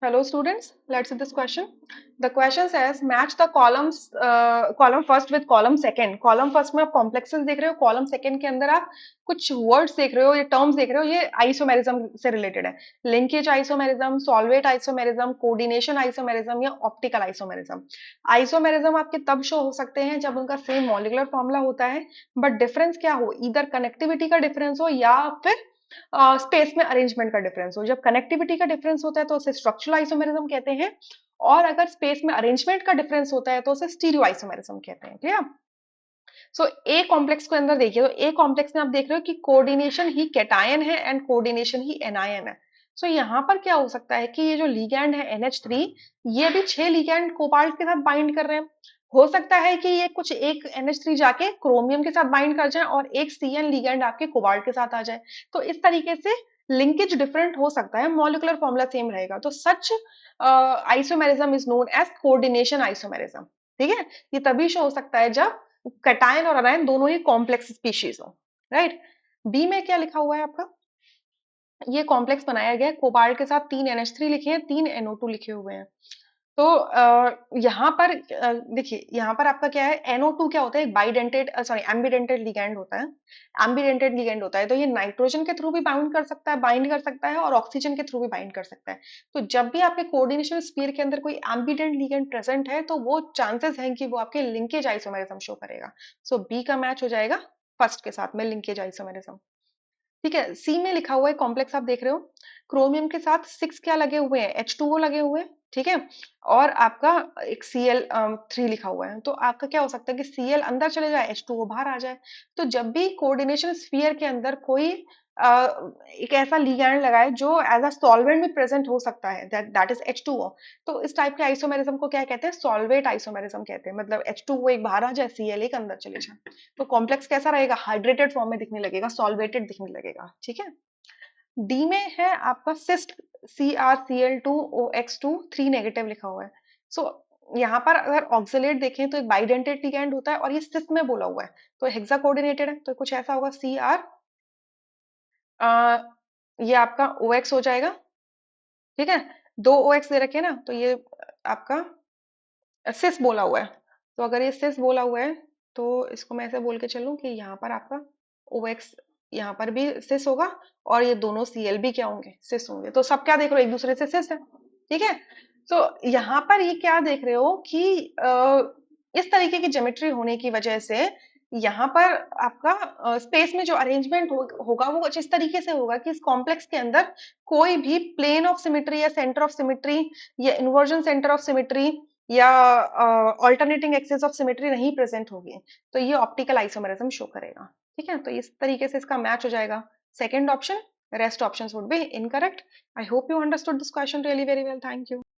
Hello students, let's see this question. The question says match the column first with column second. Column first में आप complexes देख रहे हो, column second के अंदर आप कुछ words देख रहे हो, ये terms देख रहे हो, ये isomerism से related है. Linkage isomerism, solvate isomerism, coordination isomerism या optical isomerism. Isomerism आपके तब show हो सकते हैं जब उनका same molecular formula होता है, but difference क्या हो? Either connectivity का difference हो या फिर स्पेस में अरेंजमेंट का डिफरेंस हो. जब कनेक्टिविटी का डिफरेंस होता है तो उसे स्ट्रक्चरल आइसोमेरिज्म कहते हैं, और अगर स्पेस में अरेंजमेंट का डिफरेंस होता है तो उसे स्टीरियो आइसोमेरिज्म कहते हैं. क्लियर? सो ए कॉम्प्लेक्स को अंदर देखिए, तो ए कॉम्प्लेक्स में आप देख रहे हो कि कोऑर्डिनेशन ही कैटायन है एंड कोऑर्डिनेशन ही एनायन है. सो यहाँ पर क्या हो सकता है कि ये जो लिगैंड है NH3, ये भी 6 लिगैंड कोबाल्ट के साथ बाइंड कर रहे हैं. हो सकता है कि ये कुछ एक NH3 जाके क्रोमियम के साथ बाइंड कर जाए और एक CN लिगैंड आपके कोबाल्ट के साथ आ जाए. तो इस तरीके से लिंकेज डिफरेंट हो सकता है, मॉलिक्यूलर फॉर्मूला सेम रहेगा. तो such isomerism is known as coordination isomerism. ठीक है, ये तभी शो हो सकता है जब कैटायन और अनायन दोनों ही कॉम्प्लेक्स स्पीशीज हो. राइट? बी में क्या लिखा हुआ है आपका? ये कॉम्प्लेक्स बनाया गया है, कोबाल्ट के साथ 3 NH3 लिखे हैं, 3 NO2 लिखे हुए हैं. तो यहाँ पर देखिए, यहाँ पर आपका क्या है, NO2 क्या होता है, बाइडेंटेड सॉरी एम्बिडेंटेड लिगैंड होता है. एम्बिडेंटेड लिगैंड होता है तो ये नाइट्रोजन के थ्रू भी बाइंड कर सकता है और ऑक्सीजन के थ्रू भी बाइंड कर सकता है. तो जब भी आपके कोऑर्डिनेशन स्फीयर के अंदर कोई एम्बिडेंट लिगैंड प्रेजेंट है तो वो चांसेस हैं कि वो आपके लिंकेज आइसोमेरिज्म शो करेगा. सो बी का मैच हो जाएगा फर्स्ट के साथ में, लिंकेज आइसोमेरिज्म. ठीक है, सी में लिखा हुआ है कॉम्प्लेक्स आप देख रहे हो, क्रोमियम के साथ 6 क्या लगे हुए हैं, H2O लगे हुए हैं. ठीक है, और आपका एक Cl3 लिखा हुआ है. तो आपका क्या हो सकता है कि Cl अंदर चले जाए, H2O बाहर आ जाए. तो जब भी कोऑर्डिनेशन स्फीयर के अंदर कोई एक ऐसा लिगैंड लगाए जो एज अ सॉल्वेंट में प्रेजेंट हो सकता है, दैट इज H2O, तो इस टाइप के आइसोमेरिज्म को क्या कहते हैं, सॉल्वेट आइसोमेरिज्म कहते हैं. मतलब H2O एक बाहर आ जाए, Cl एक अंदर चले जाए. तो कॉम्प्लेक्स कैसा रहेगा, हाइड्रेटेड फॉर्म में दिखने लगेगा, सॉल्वेटेड दिखने लगेगा. ठीक है. डी में है आपका सिस्ट, CrCl2OX2 3 नेगेटिव लिखा हुआ है. सो यहाँ पर अगर ऑक्सिलेट देखें तो एक बाइडेंटेड लिगैंड होता है और ये सिस्ट में बोला हुआ है, तो हेक्सा कोऑर्डिनेटेड है. तो कुछ ऐसा होगा ये आपका OX हो जाएगा. ठीक है, 2 OX दे रखे हैं ना, तो ये आपका सिस बोला हुआ है. तो अगर ये सिस बोला हुआ है तो इसको मैं ऐसे बोल के चलूं कि यहाँ पर आपका OX, यहाँ पर भी सिस होगा, और ये दोनों Cl भी क्या होंगे, सिस होंगे. तो सब क्या देख रहे हो, एक दूसरे से सिस है. ठीक है. तो यहाँ पर ये क्या देख रहे हो कि इस तरीके की ज्योमेट्री होने की वजह से यहाँ पर आपका स्पेस में जो अरेंजमेंट होगा वो कुछ इस तरीके से होगा कि इस कॉम्प्लेक्स के अंदर कोई भी प्लेन ऑफ सिमेट्री या सेंटर ऑफ सिमेट्री या इन्वर्जन सेंटर ऑफ सिमेट्री या ऑल्टरनेटिंग एक्सिस ऑफ सिमेट्री नहीं प्रेजेंट होगी. तो ये ऑप्टिकल आइसोमेरिज्म शो करेगा. ठीक है, तो इस तरीके से इसका मैच हो जाएगा second option. Rest options would be incorrect. I hope you understood this question really very well. Thank you.